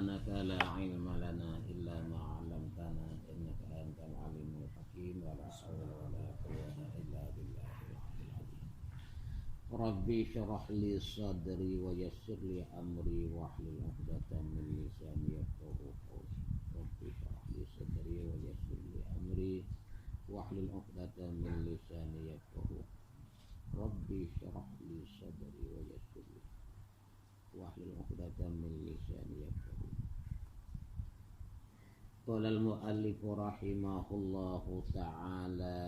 سبحانك لا علم لنا إلا ما علمتنا إنك أنت العليم الحكيم ولا حول ولا قوة إلا بالله العلي العظيم ربي اشرح لي صدري ويسر لي أمري واحلل عقدة من لساني يفقهوا قولي ربي اشرح لي صدري ويسر لي أمري واحلل عقدة من لساني يفقهوا ربي اشرح لي صدري ويسر لي واحلل عقدة من لساني يفقهوا. قال المؤلف رحمه الله تعالى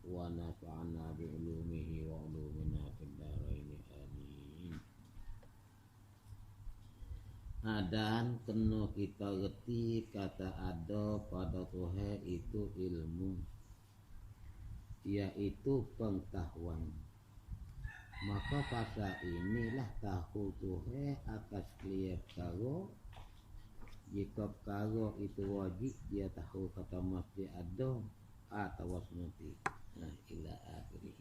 ونفعنا بعلومه وعلومنا في الدارين آمين. Adan kena kita reti kata ada pada Tuhan itu ilmu, yaitu pengetahuan. Maka pasal inilah tahu Tuhan akan clear karo. Jika karo itu wajib dia tahu kata mesti ada atau mesti. Nah ila akhirih.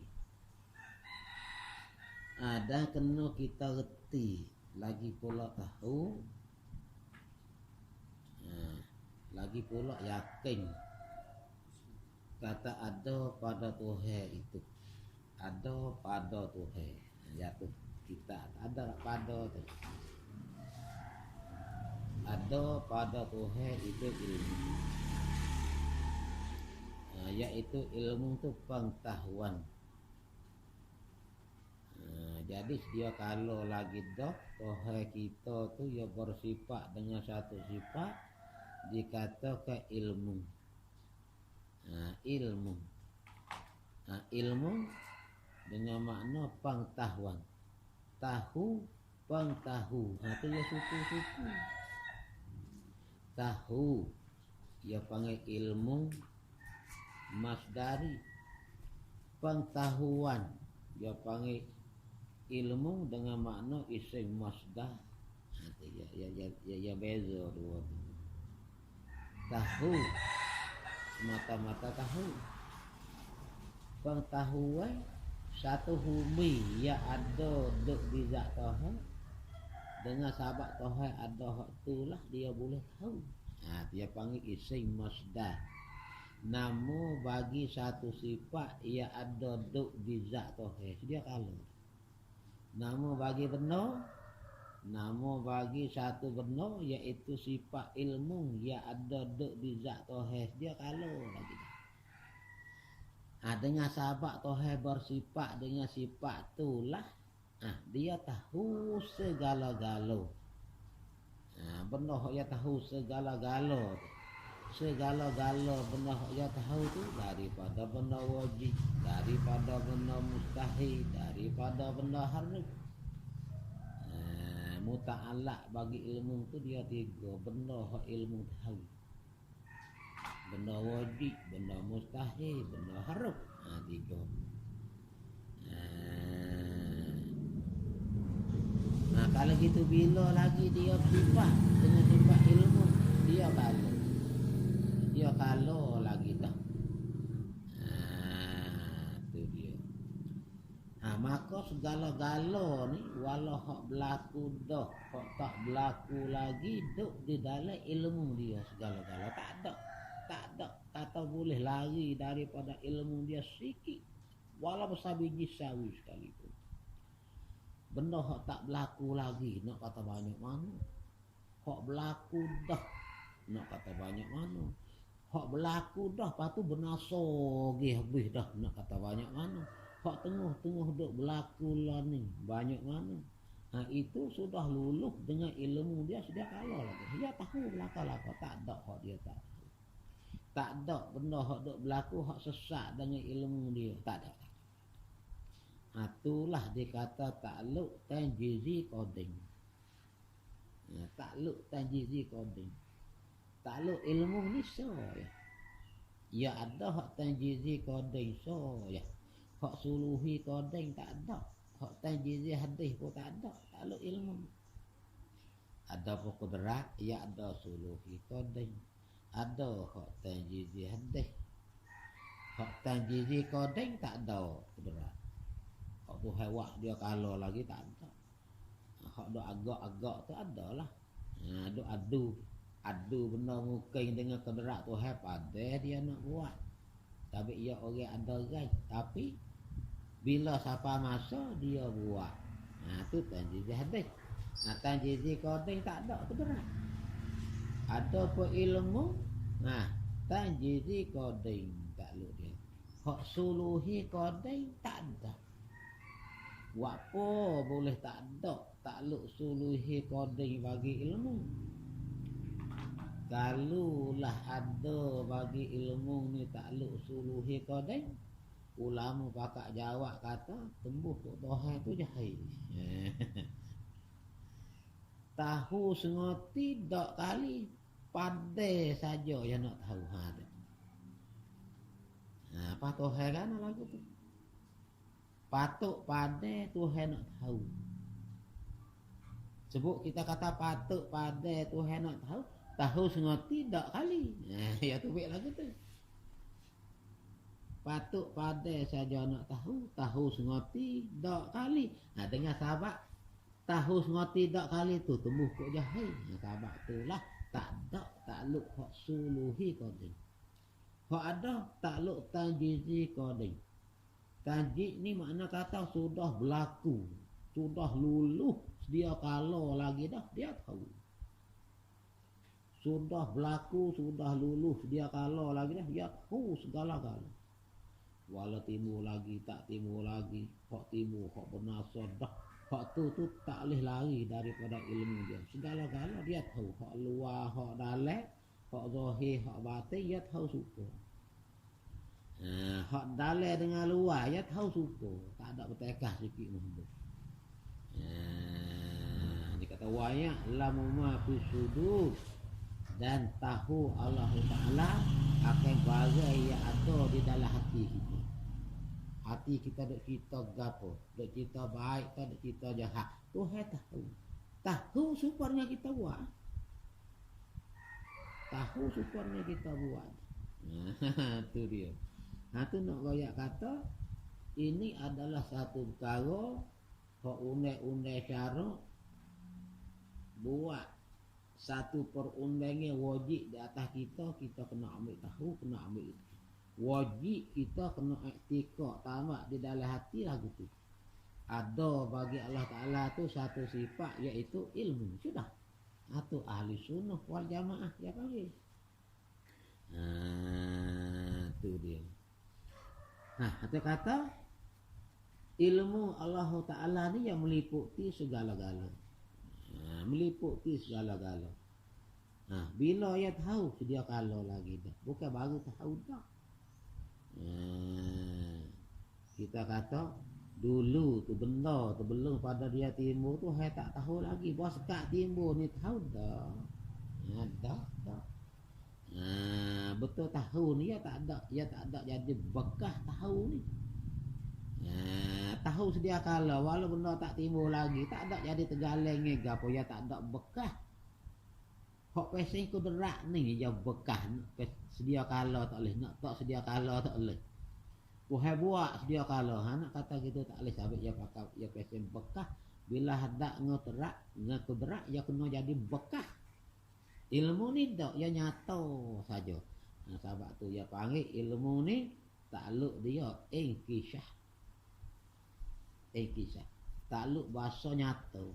Ada kena kita reti lagi pula tahu. Lagi pula yakin kata ada pada Tuhan itu. Ada pada Tuhan, jatuh kita ada pada tu. Ada pada Tuhan itu ilmu, yaitu ilmu tu pengetahuan. Jadi dia kalau lagi dah Tuhan kita tu ya bersifat dengan satu sifat dikatakan ilmu. Ilmu dengan makna pengetahuan. Tahu, pengtahu. Itu ya suku-suku. Tahu, ya panggil ilmu masdari. Pengtahuan, ya panggil ilmu dengan makna isim masdar. Itu ya beza dua. Tahu, semata-mata tahu. Pengetahuan satu humi ya ada duk di zat Tuhan dengan sahabat Tuhan ada hak itulah dia boleh tahu. Dia panggil isim masdar. Namun bagi satu sifat ia ada duk di zat Tuhan dia kalau. Namun bagi benar, namun bagi satu benar iaitu sifat ilmu ia ada duk di zat Tuhan dia kalau lagi. Dengan sahabat Tuhan bersifat dengan sifat itulah dia tahu segala-gala. Benar dia tahu segala-gala. Segala-gala benar dia tahu tu daripada benda wajib, daripada benda mustahil, daripada benda harus. Muta'alaq bagi ilmu tu dia tiga benda hak ilmu tahu. Benda wajib, benda mustahil, benda haram. Tiga. Kalau gitu bila lagi dia sifat dengan sifat ilmu, dia kalau lagi dah. Tu dia. Maka segala-gala ni walau hak berlaku dah, hak tak berlaku lagi duk di dalam ilmu dia segala-gala tak ada kata boleh lari daripada ilmu dia sikit walau besar biji sawi sekalipun. Benda hak tak berlaku lagi nak kata banyak mana. Hak berlaku dah nak kata banyak mana. Hak berlaku dah lepas tu bernasa habis dah nak kata banyak mana. Hak tengah-tengah duk berlaku lah ni banyak mana. Itu sudah luluh dengan ilmu dia sedia kala lagi. Dia tahu belaka-laka tak ada hak dia tak. Tak ada benda hak duk berlaku hak sesat dengan ilmu dia, tak ada. Itulah dikata takluk tanjizi qading. Takluk tanjizi qading. Takluk ilmu ni so ya. Ya ada hak tanjizi qading so ya. Hak suluhi qading tak ada. Hak tanjizi hadis pun tak ada. Takluk ilmu. Ada qudrat, ya ada suluhi qading. Ada hak tanjizi hadis. Hak tanjizi qading tak ada qudrat. Hak tu hewak dia kalau lagi tak ada. Hak dak agak-agak tu adalah. Adu benda mungkin dengan kederak Tuhan pada dia nak buat. Tapi ia orang ada guys. Tapi bila siapa masa dia buat. Tu tanjizi hadis. Tanjizi koding tak ada kederak. Ada pun ilmu. Tanjizi koding tak lu dia. Hak suluhi koding tak ada. Wapo boleh tak ada takluk suluhi koding bagi ilmu. Kalau lah ada bagi ilmu ni takluk suluhi koding, ulama pakak jawab kata tembuh tok Tuhan tu jahil. Tahu sengoti dak kali pandai saja yang nak tahu ada. Apa Tuhan kan lagu tu? Patuk pandai Tuhan nak tahu. Sebut kita kata patuk pandai Tuhan nak tahu, tahu sengoti tak kali. Ya tu baik lagu tu. Patuk pandai saja nak tahu, tahu sengoti tak kali. Dengar sahabat, tahu sengoti tak kali tu tumbuh kok jahil. Sahabat tu lah tak ada takluk hak suluhi koding. Hak ada takluk tanjizi koding. Tajik ni makna kata sudah berlaku, sudah luluh, sedia kala lagi dah dia tahu. Sudah berlaku, sudah luluh, sedia kala lagi dah dia tahu segala-gala. Walau timbul lagi, tak timbul lagi, hak timbul, hak bernasar dah. Hak tu tak boleh lari daripada ilmu dia. Segala-gala dia tahu, hak luar, hak dalam, hak zahir, hak batin dia tahu suka. Hak dalam dengan luar ya tahu suka, tak ada bertekah sikit pun. Dia kata waya lamu ma fi sudur, dan tahu Allah Taala akan barang yang ada di dalam hati kita. Hati kita dok kita gapo, dok kita baik ke dok kita jahat, Tuhan tahu. Tahu supaya kita buat. Tahu supaya kita buat. Tu dia. Tu nak royak kata ini adalah satu perkara hak undang-undang syarak buat satu perundangan wajib di atas kita kena ambil tahu, kena ambil itu. Wajib kita kena iktikad tamak di dalam hati lagu tu. Ada bagi Allah Taala tu satu sifat iaitu ilmu. Sudah. Itu ahli sunnah wal jamaah dia panggil. Tu dia. Ada kata ilmu Allah Ta'ala ni yang meliputi segala-gala. Meliputi segala-gala. Bila ia tahu sedia kala lagi dah. Bukan baru tahu dah. Kita kata dulu tu benda tu belum pada dia timbul tu saya tak tahu lagi. Bos sekat timbul ni tahu dah. Dah. Betul tahu ni ya tak ada jadi bekas tahu ni. Tahu sedia kala walau benda tak timbul lagi tak ada jadi tergaleng ni gapo ya tak ada bekas. Hak pesing kudrat ni ya bekas sedia kala tak boleh nak tak sedia kala tak boleh. Wahai buat sedia kala nak kata gitu tak boleh sabit ya pakai ya pesing bekas bila hendak ngoterak ngakudrat ya kena jadi bekas. Ilmu ni tak ya nyata saja. Sahabat tu ya panggil ilmu ni takluk dia inkisah. Takluk bahasa nyata.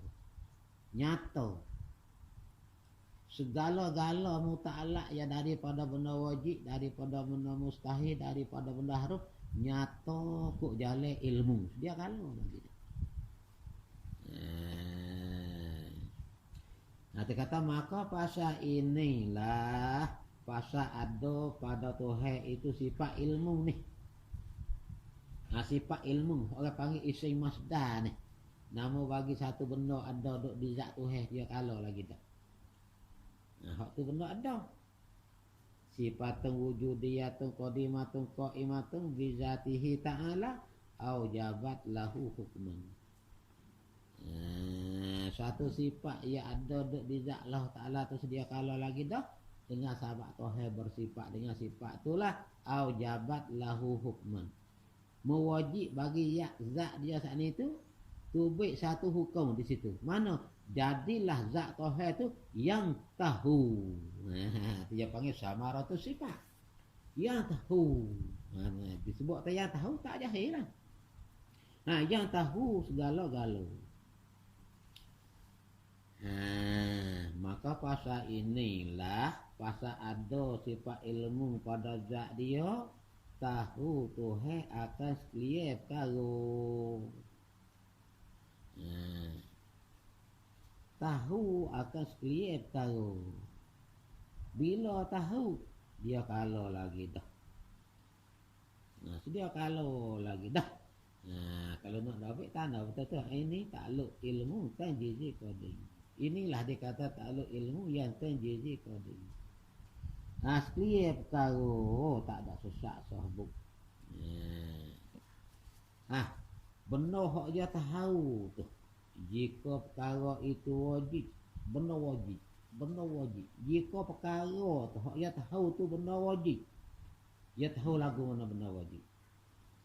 Segala-gala muta'alak ya daripada benda wajib, daripada benda mustahil, daripada benda haruf nyata kok jalan ilmu. Dia kalau lagi. Dia kata maka pasal inilah pasal ada pada Tuhan itu sifat ilmu ni. Sifat ilmu orang panggil isim masdar ni. Nama bagi satu benda ada duk di zat Tuhan dia kalau lagi dah. Hak tu benda ada. Sifatun wujudiyatun qadimatun qaimatun bi zatihi ta'ala au jabat lahu hukman. Suatu sifat yang ada di zat Allah Ta'ala tu sedia kala lagi dah dengan sahabat Tuhan bersifat dengan sifat itulah au jabat lahu hukman. Mewajib bagi zat dia saat ni tu tubik satu hukum di situ. Mana? Jadilah zat Tuhan tu yang tahu. Dia panggil samaratus sifat. Yang tahu. Disebut yang tahu tak jahil lah. Yang tahu segala-gala. Maka pasal inilah, pasal ada sifat ilmu pada zat dia, tahu Tuhan akan sekalian perkara. Tahu akan sekalian perkara. Bila tahu, dia kalah lagi dah. Dia kalah lagi dah. Kalau nak dapat tanda betul-betul ini takluk ilmu tanjizi qadi. Inilah dia kata takluk ilmu yang tanjizi qadi. Sekalian perkara tak ada sesak sahbuk. Benar hak dia tahu tu. Jika perkara itu wajib, benar wajib. Benar wajib. Jika perkara tu hak dia tahu tu benar wajib, dia tahu lagu mana benar wajib.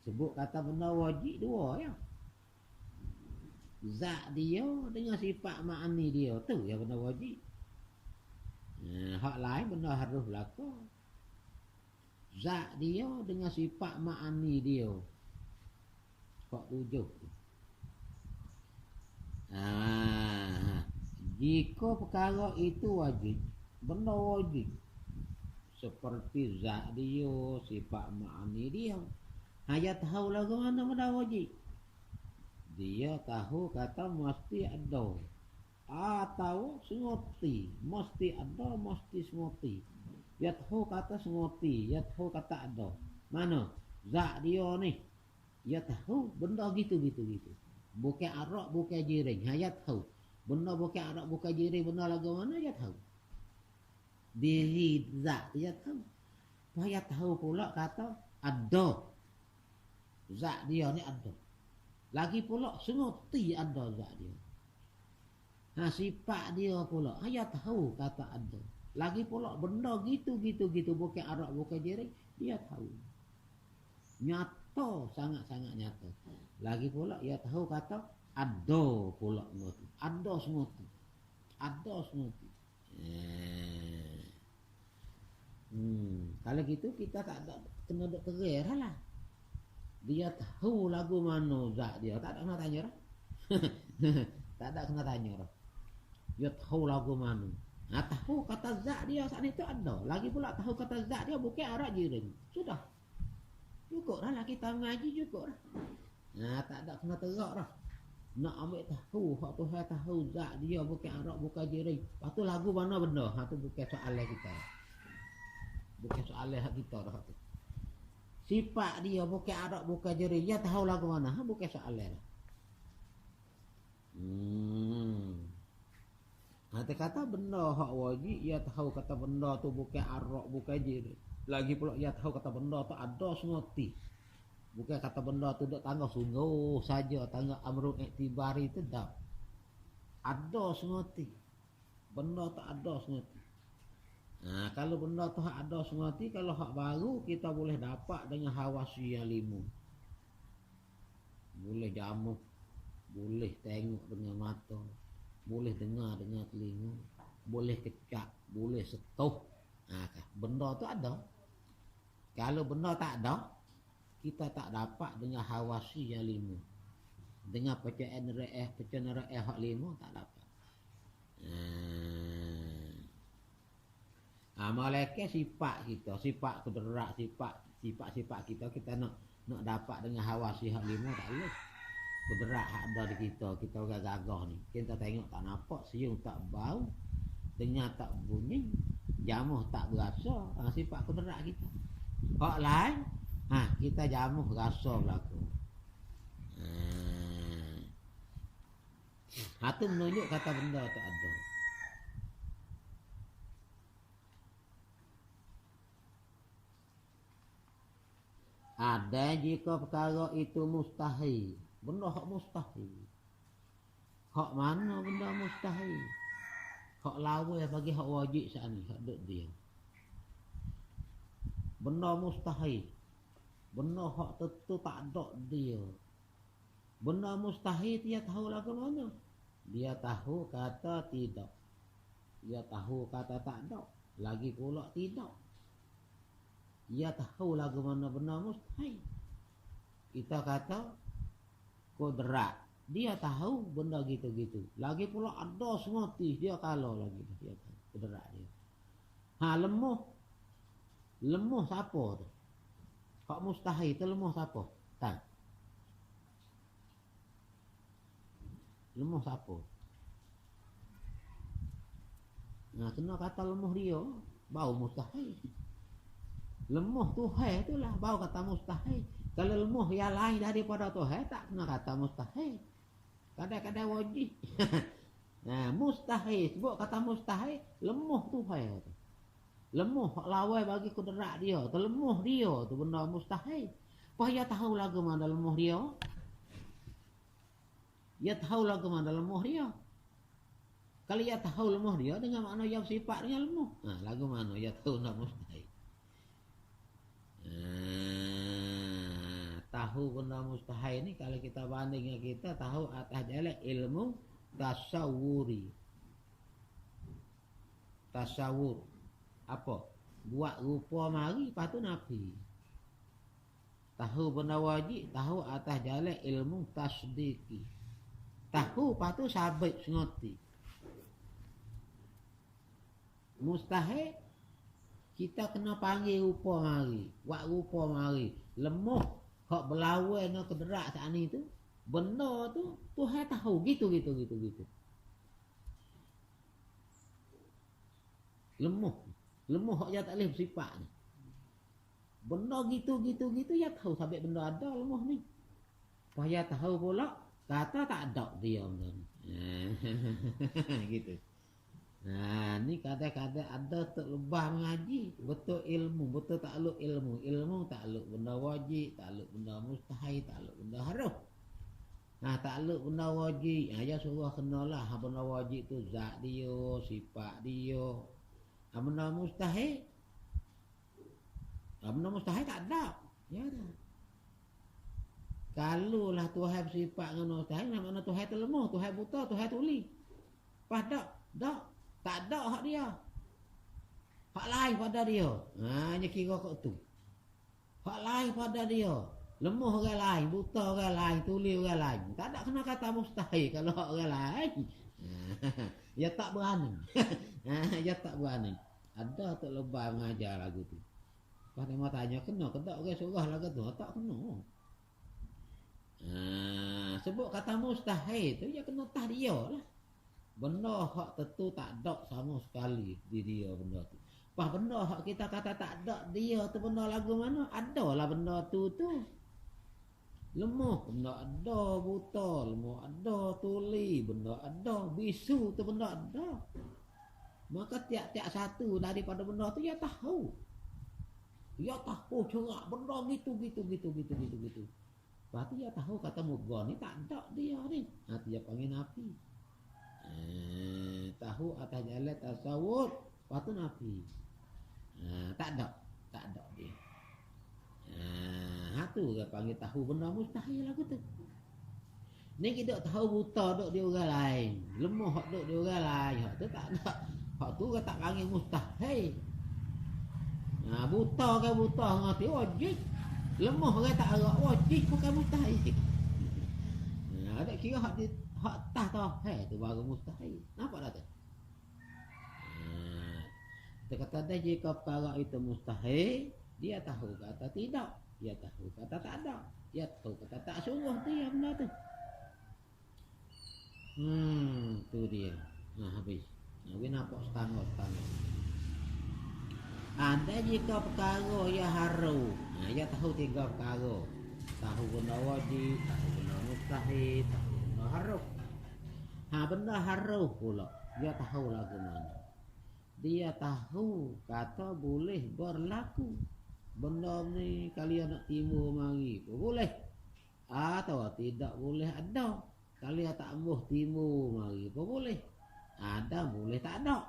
Sebut kata benar wajib dua ya. Zat dia dengan sifat ma'ani dia tu yang benar wajib. Hak lain benar harus berlaku. Zat dia dengan sifat ma'ani dia. Hak tujuh. Jika perkara itu wajib, benar wajib. Seperti zat dia, sifat ma'ani dia. Dia tahu lagu mana benar wajib. Dia tahu kata mesti ada. Tahu sengoti. Mesti ada, mesti sengoti. Dia tahu kata sengoti. Dia tahu kata ada. Mana? Zat dia ni. Dia tahu benda gitu. Bukan arak, bukan jiring. Dia tahu. Benda bukan arak, bukan jiring. Benda lagu mana dia tahu. Diri zat dia tahu. Dia tahu pula kata ada. Zat dia ni ada. Lagi pula sengoti ada zat dia. Sifat dia pula. Dia tahu kata ada. Lagi pula benda gitu. Bukan arak, bukan jiring. Dia tahu. Nyata, sangat-sangat nyata. Lagi pula dia tahu kata ada pula semua. Ada semua. Kalau gitu kita tak ada kena duk kerer lah. Dia tahu lagu mana zat dia. Tak ada kena tanya lah. Tak ada kena tanya lah. Dia tahu lagu mana. Tahu kata zat dia saat itu ada. Lagi pula tahu kata zat dia bukan arak jiring. Sudah. Cukup lah kita mengaji cukup lah. Tak ada kena terak lah. Nak ambil tahu. Hak tu saya tahu zat dia bukan arak, bukan jiring. Lepas tu lagu mana benda. Tu bukan soalan kita. Bukan soalan kita dah tu. Sifat dia bukan arak, bukan jiring. Dia tahu lagu mana. Bukan soalan lah. Dia kata benda hak wajib. Dia tahu kata benda tu bukan arak, bukan jiring. Lagi pula dia tahu kata benda tu ada sengoti. Bukan kata benda tu duk tangga sungguh saja, tangga amrun iktibari tu dah. Ada sengoti. Benda tu ada sengoti. Kalau benda tu hak ada sengoti, kalau hak baru kita boleh dapat dengan hawasi yang 5. Boleh jamuh, boleh tengok dengan mata, boleh dengar dengan telinga, boleh kecap, boleh setuh. Benda tu ada. Kalau benda tak ada, kita tak dapat dengan hawasi yang 5. Dengan pecahan ra'ah hak 5 tak dapat. Malaikat sifat kita, sifat kudrat, sifat kita nak dapat dengan hawasi hak 5 tak boleh. Kudrat hak ada di kita orang gagah ni. Kita tengok tak nampak, siung tak bau, dengar tak bunyi, jamuh tak berasa, sifat kudrat kita. Hak lain, kita jamuh rasa berlaku. Itu menunjuk kata benda tak ada. Ada jika perkara itu mustahil. Benda hak mustahil. Hak mana benda mustahil? Hak lawa bagi hak wajib saat ni. Hak duk dia. Benda mustahil. Benda hak tentu tak ada dia. Benda mustahil dia tahu lah ke mana. Dia tahu kata tidak. Dia tahu kata tak ada. Lagi pula tidak. Dia tahu lah ke mana benda mustahil. Kita kata kodrat. Dia tahu benda gitu-gitu. Lagi pula ada sengotis. Dia kalau lagi. Dia tahu kodrat dia. Lemah. Lemah siapa tu? Hak mustahil tu lemah siapa? Tak. Lemah siapa? Nah, kena kata lemah dia. Bau mustahil. Lemah Tuhan tu lah. Bau kata mustahil. Kalau lemah yang lain daripada Tuhan, tak kena kata mustahil. Kadang-kadang wajib. Nah, mustahil. Sebut kata mustahil, lemah Tuhan tu. Lemah lawai bagi kudrat dia. Tu lemah dia tu benda mustahil. Payah tahu lagu mana lemah dia. Dia tahu lagu mana lemah dia. Kalau dia tahu lemah dia dengan makna yang sifat dengan lemah. Nah, lagu mana dia tahu nak mustahil. Tahu benda mustahil ni kalau kita bandingkan kita tahu atas jalan ilmu tasawuri. Tasawur. Apa? Buat rupa mari, lepas tu nafi. Tahu benda wajib, tahu atas jalan ilmu tasdiki. Tahu, lepas tu sabit sengerti. Mustahil, kita kena panggil rupa mari. Buat rupa mari. Lemah, hak berlawan dengan kederak saat ni tu. Benda tu, Tuhan tahu. Gitu. Lemah. Lemah hak dia tak boleh bersifat ni. Benda gitu, ya tahu sampai benda ada lemah ni. Payah tahu pula, kata tak ada dia benda ni. Gitu. Nah, ni kadang-kadang ada terlebah mengaji. Betul ilmu, betul takluk ilmu. Ilmu takluk benda wajib, takluk benda mustahil, takluk benda haram. Nah, takluk benda wajib, dia suruh kenalah benda wajib tu zat dia, sifat dia. Benda mustahil. Benda mustahil tak ada. Ya dah. Kalau lah Tuhan bersifat dengan mustahil, mana Tuhan terlemah, Tuhan buta, Tuhan tuli. Pas tak ada hak dia. Hak lain pada dia. Dia kira kok tu. Hak lain pada dia. Lemah orang lain, buta orang lain, tuli orang lain. Tak ada kena kata mustahil kalau hak orang lain. Dia tak berani. Dia tak berani. Ada tak lebah mengajar lagu tu. Pas dia mau tanya, kena ke tak orang surah lagu tu? Tak kena. Sebut kata mustahil tu, dia kena tah dia lah. Benda hak tentu tak ada sama sekali di dia benda tu. Pas benda hak kita kata tak ada dia tu benda lagu mana? Ada lah benda tu. Lemah benda ada, buta lemah ada, tuli benda ada, bisu tu benda ada. Maka tiap-tiap satu daripada benda tu dia tahu. Dia tahu cerak benda gitu. Lepas tu dia tahu kata muka ni tak ada dia ni. Dia panggil nafi. Tahu atas jalan tasawur, lepas tu nafi. Tak ada dia. Tu dia panggil tahu benda mustahil lah tu. Ni kita tahu buta duk dia orang lain. Lemah hak duk dia orang lain. Hak tu tak ada. Hak tu dia tak panggil mustahil. Buta ke buta ngerti wajib. Lemah orang tak arak wajib bukan mustahil. Ada kira hak tah tau. Tu baru mustahil. Nampak tak tu? Dia kata dah jika perkara itu mustahil, dia tahu kata tidak. Dia tahu kata tak ada. Dia tahu kata tak suruh dia benda tu. Tu dia. Habis. Habis nampak setengah. Ada jika perkara ia haru. Ia tahu 3 perkara. Tahu benda wajib, tahu benda mustahil, tahu benda haru. Benda haru pula. Dia tahu lagu mana. Dia tahu kata boleh berlaku. Benda ni kalian nak timur mari boleh. Atau tidak boleh ada. Kalian tak boleh timur mari boleh. Ada boleh tak ada.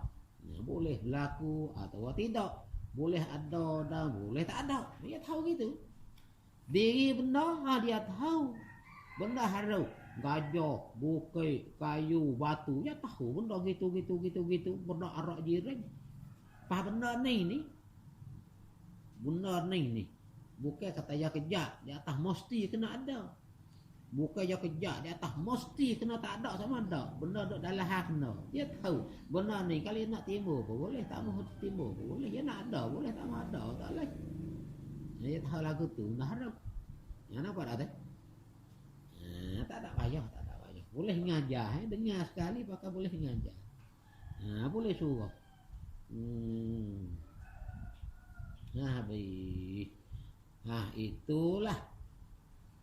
Boleh berlaku atau tidak. Boleh ada dan boleh tak ada. Dia tahu gitu. Diri benda dia tahu. Benda haru, gajah, bukit, kayu, batu, ya tahu benda gitu, benda arak jiring. Apa benda ni? Benda ni. Bukan kata ya kejap, di atas mesti kena ada. Bukan ya kejap, di atas mesti kena tak ada sama ada. Benda duduk dalam hak kena. Dia tahu, benda ni kalau nak timbul pun boleh, tak mahu timbul pun boleh. Dia nak ada, boleh tak mahu ada, tak boleh. Dia tahu lagu tu, dah harap. Yang nampak tak ada? Tak ada payah. Boleh ngajar, dengar sekali pakai boleh ngajar. Boleh suruh. Itulah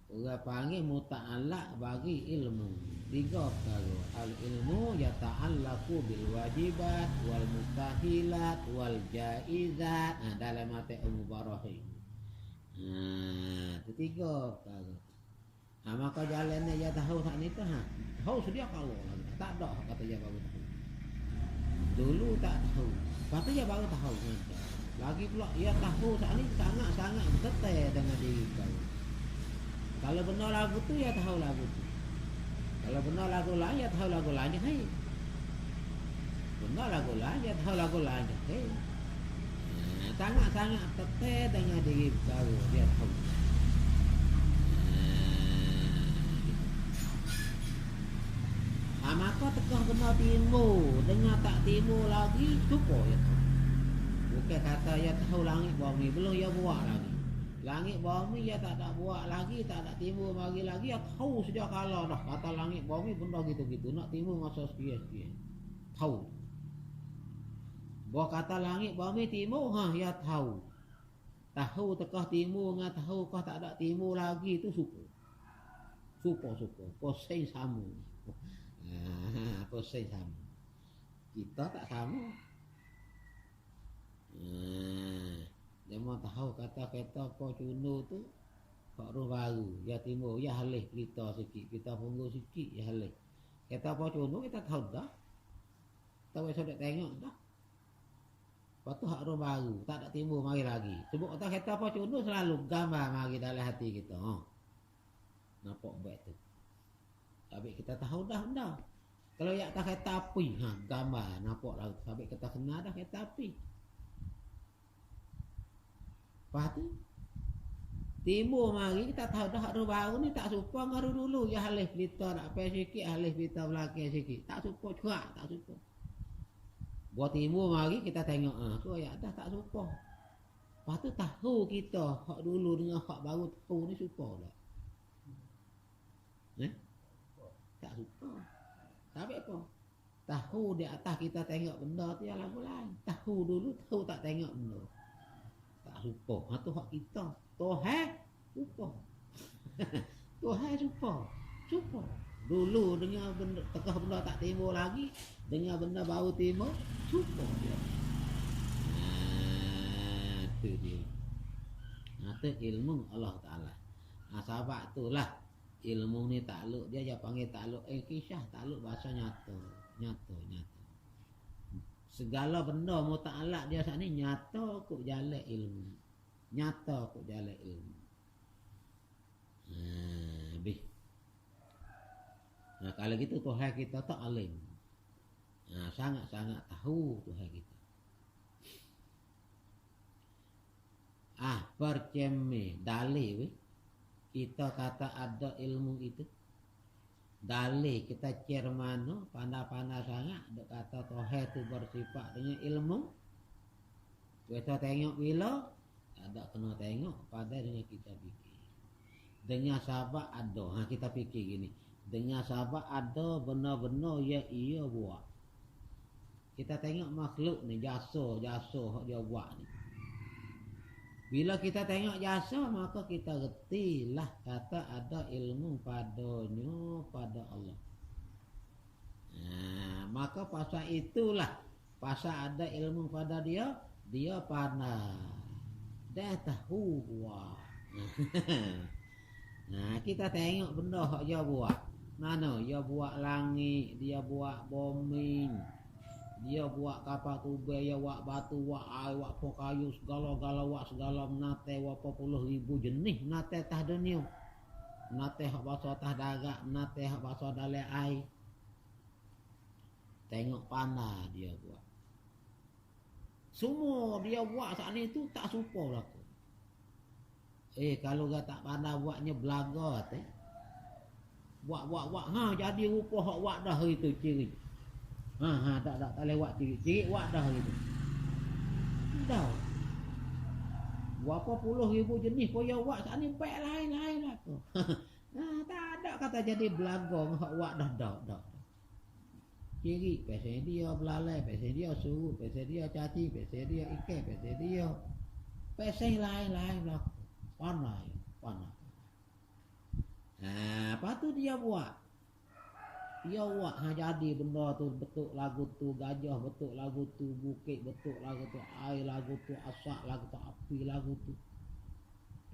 orang panggil muta'allaq bagi ilmu. 3 perkara. Al ilmu yata'allaqu bil wajibat wal mustahilat wal jaizat. Dalam mata Al-Mubarahi. Itu 3 perkara. Maka jalannya dia tahu tak ni tu tahu sedia kalau tak ada kata dia baru tahu. Dulu tak tahu. Lepas tu dia baru tahu. Lagi pula dia tahu saat ni sangat-sangat betul dengan diri kau. Kalau benar lagu tu dia tahu lagu tu. Kalau benar lagu lain dia tahu lagu lain. Hai. Benar lagu lain dia tahu lagu lain. Hai. Sangat-sangat betul dengan diri kau dia tahu. Maka tekah benar timur, dengar tak timur lagi, cukup ya tahu. Bukan kata ya tahu langit bumi, belum ya buat lagi. Langit bumi ya tak ada buat lagi, tak ada timur bagi lagi, ya tahu sejak kala dah. Kata langit bumi benda gitu-gitu, nak timur masa sekian-sekian. Tahu. Bahawa kata langit bumi timur, ya tahu. Tahu tekah timur, ngah tahu kah tak ada timur lagi, itu suku. Suku. Posai sama. Posai sama. Kita tak sama. Dia mau tahu kata apa cuno tu kok roh baru ya timur ya halih kita sikit, kita punggu sikit ya halih. Kata apa cuno kita tahu dah. Kita bisa tengok dah. Lepas tu hak roh baru, tak ada timur mari lagi. Sebab kata apa cuno selalu gambar mari dalam hati kita. Nampak baik tu. Tapi kita tahu dah. Kalau yak tak kata api, gambar nampak laut. Sampai kita kenal dah kata api. Lepas tu timur mari kita tahu dah roh baru ni tak suka ngaru dulu ya halih pelita nak pai sikit, halih pelita belakang sikit. Tak suka cerak, tak suka. Buat timur mari kita tengok so yak dah tak suka. Lepas tu tahu kita hak dulu dengan hak baru tahu ni suka tak? Tak suka. Tapi apa? Tahu di atas kita tengok benda tu yang lagu lain. Tahu dulu, tahu tak tengok benda. Tak suka. Tu hak kita. Tuhan suka. Tuhan suka. Dulu dengar benda, tekah benda tak timbul lagi, dengar benda baru timbul, suka dia. Itu dia. Itu ilmu Allah Ta'ala. Sebab itulah ilmu ni takluk dia panggil takluk kisah, takluk bahasa nyata. Segala benda muta'allaq dia saat ni nyata kok jalan ilmu. Habis. Kalau gitu Tuhan kita tak alim. Sangat-sangat tahu Tuhan kita. Perceme dalil kita kata ada ilmu itu. Dalil kita cermano pandai-pandai sangat dok kata Tuhan itu bersifat dengan ilmu. Kita tengok bila ada kena tengok pada dengan kita fikir. Dengan sahabat ada, kita fikir gini. Dengan sahabat ada benar-benar ya ia buat. Kita tengok makhluk ni jasa hak dia buat ni. Bila kita tengok jasa maka kita retilah kata ada ilmu padanya pada Allah. Maka pasal itulah pasal ada ilmu pada dia pandai. Dia tahu buat. Kita tengok benda hak dia buat. Mana dia buat langit, dia buat bumi. Dia buat kapal tubel, dia buat batu, buat air, buat kayu, segala menate, berapa puluh ribu jenis menate tah dunia. nate hak bahasa atas darat, nate hak bahasa dalam air. Tengok panah dia buat. Semua dia buat saat ni tu tak serupa berlaku. Kalau dia tak pandai buatnya belaga teh. Buat. Jadi rupa hak buat dah hari tu ciri. Tak lewat ciri buat dah hari tu. Dah. Berapa puluh ribu jenis pun dia buat saat ni baik lain lah tu. Tak ada kata jadi belaga hak buat dah. Ciri pasal dia belalai, pasal dia surut, pasal dia caci, pasal dia ikan, pasal dia pasal lain berlaku. Panah. Lepas tu dia buat. Jadi benda tu betul lagu tu gajah, betul lagu tu bukit, betul lagu tu air, lagu tu asap, lagu tu api, lagu tu.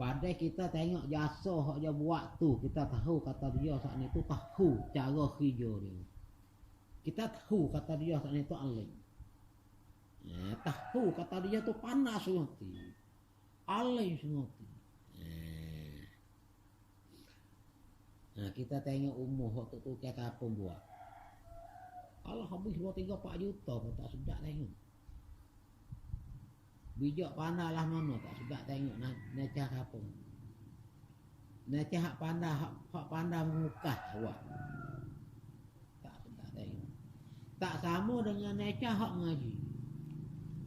Pada kita tengok jasa hak dia buat tu, kita tahu kata dia saat ni tu tahu cara kerja dia. Kita tahu kata dia saat ni tu alim. Tahu kata dia tu panas semati. Alim semati. Kita tengok umur hak tu kayak kapung buat. Kalau habis 2-3-4 juta pun tak sedap tengok. Bijak pandai lah mana tak sedap tengok necah kapung. Necah hak pandai mengukah buat. Tak sedap tengok. Tak sama dengan necah hak ngaji.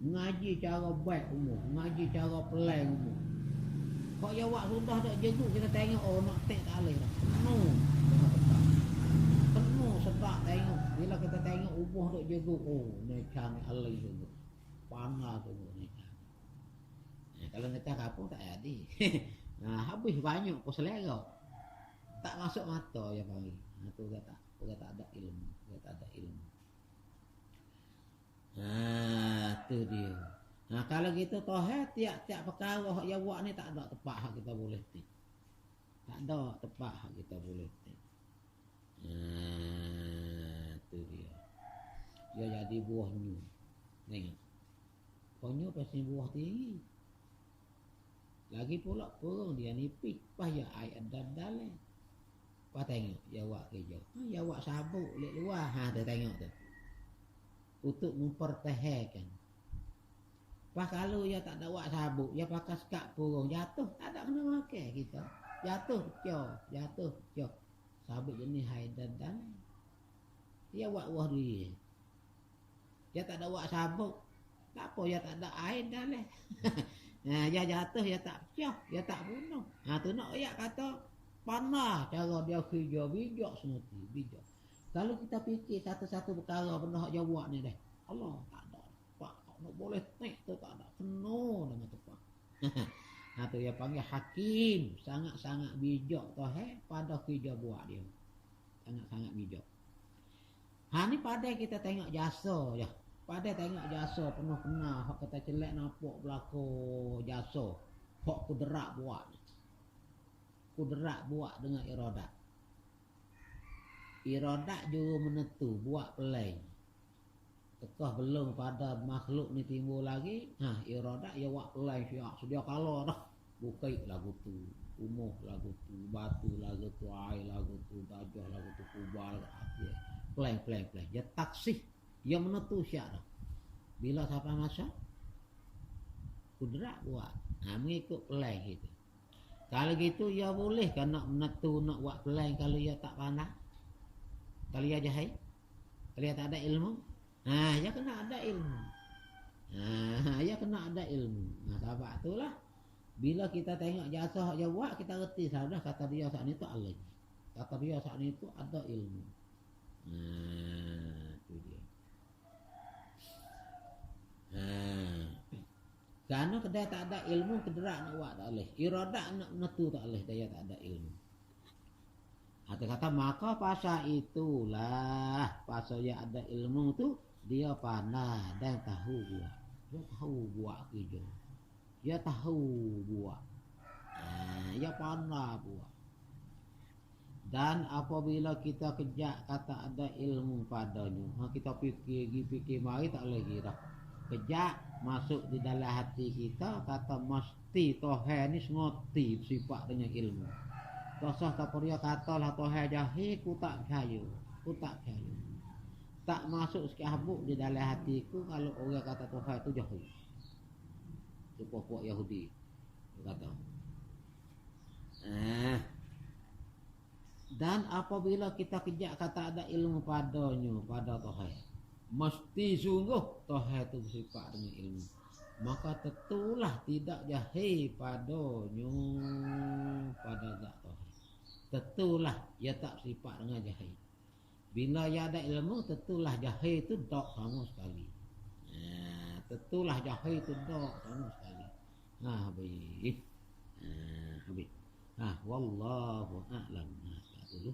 Ngaji cara baik umur, ngaji cara pelan umur. Kau ya wak sudah dak jenguk kita tengok nak tek tak boleh dah. Penuh sedap tengok. Bila kita tengok umur dak jenguk necah ni alai tu. Panas tu necah. Kalau necah kapung tak jadi. Habis banyak pun selera. Tak masuk mata ya panggil. Tu kata tak ada ilmu, tak ada ilmu. Tu dia. Kalau gitu tiap perkara hak dia buat ni tak ada tempat hak kita boleh tik. Tak ada tempat hak kita boleh tik. Tu dia. Dia jadi buah nyu. Tengok. Konyo pasti buah tinggi. Lagi pula perang dia nipis payah air dan dalam. Kau tengok dia buat kerja. Dia buat sabuk lek luar. Tu tengok tu. Untuk mempertahankan. Pas kalau dia tak ada buat sabuk, dia pakai sekat purung, jatuh, tak ada kena makan kita. Jatuh, pecah. Sabuk jenis haidan dan dia buat buah dia. Dia tak ada buat sabuk, tak apa, dia tak ada air dan dia jatuh, dia tak pecah, dia tak bunuh. Tu nak ayat kata, panah cara dia kerja, bijak semati, bijak. Kalau kita fikir satu-satu perkara benda yang dia buat ni dah, Allah tak ada. Nak boleh tek tu tak ada penuh dengan tepat. Tu dia panggil hakim, sangat-sangat bijak tu pada kerja buat dia. Sangat-sangat bijak. Ni pada kita tengok jasa je. Pada tengok jasa penuh kena hak kata celak nampak berlaku jasa. Hak kudrat buat. Kudrat buat dengan iradat. Iradat juga menentu buat pelan. Tekah belum pada makhluk ni timbul lagi. Iradat ya wak pelai siap. Sedia kala dah. Bukai lagu tu. Umuh lagu tu. Batu lagu tu. Air lagu tu. Gajah lagu tu. Kubal lagu tu. Pelai. Dia taksih. Dia menentu siap dah. Bila sampai masa. Kudrat buat. Mengikut pelai gitu. Kalau gitu ya boleh kan nak menentu nak buat pelai kalau dia tak pandai. Kalau dia jahil. Kalau dia tak ada ilmu. Dia kena ada ilmu. Dia kena ada ilmu. Sebab itulah bila kita tengok jasa hak dia buat, kita reti sudah kata dia saat ni tu alim. Kata dia saat ni tu ada ilmu. Itu dia. Kerana kedai tak ada ilmu, kederak nak buat tak boleh. Iradat nak menetu tak boleh, dia tak ada ilmu. Kata maka pasal itulah, pasal dia ada ilmu tu, dia pandai dan tahu buat. Dia tahu buat kerja. Dia tahu buat. Dia pandai buat. Dan apabila kita kejak kata ada ilmu padanya, kita fikir mari tak lagi dah. Kejak masuk di dalam hati kita, kata mesti Tuhan ni ngerti sifat dengan ilmu. Tosah taporia kata lah Tuhan jahi ku tak percaya. Ku tak percaya. Tak masuk sikit habuk di dalam hatiku kalau orang kata Tuhan itu jahi. Itu pokok Yahudi. Dia kata. Dan apabila kita kejak kata ada ilmu padanya, pada Tuhan, mesti sungguh Tuhan itu bersifat dengan ilmu. Maka tentulah tidak jahil padanya pada zat Tuhan. Tentulah ia tak sifat dengan jahil. Bila ia ada ilmu, tentulah jahil itu tak sama sekali. Tentulah jahil itu tak sama sekali. Habis. Wallahu a'lam. Dulu.